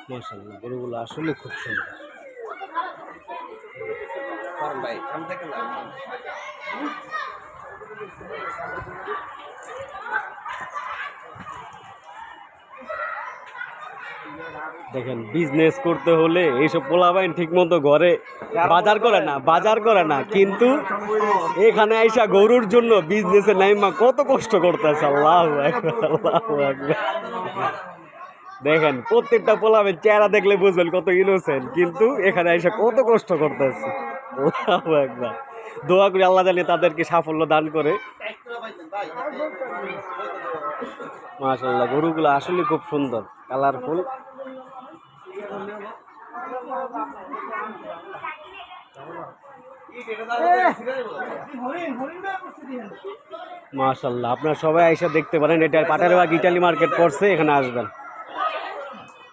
মাশাআল্লাহ গরুগুলো আসলে খুব সুন্দর। ভাই দেখেন বিজনেস করতে হলে এইসব পোলাপাইন ঠিক মতো ঘরে বাজার করে না কিন্তু এখানে আইসা গরুর জন্য বিজনেসে নাইমা কত কষ্ট করতেছে। আল্লাহু আকবার, আল্লাহু আকবার। দেখেন প্রত্যেকটা পোলাপাইন চেহারা দেখলে বুঝবেন কত ইনোসেন্ট, কিন্তু এখানে আইসা কত কষ্ট করতেছে। আল্লাহু আকবার। দোয়া করি আল্লাহ জানি তাদেরকে সাফল্য দান করে। মাশাআল্লাহ গরুগুলো আসলে খুব সুন্দর, কালারফুল। মাশাআল্লাহ আপনারা সবাই আইসা দেখতে পারেন। এটা পাটারবাগ ইটালি মার্কেট পড়ছে, এখানে আসবেন।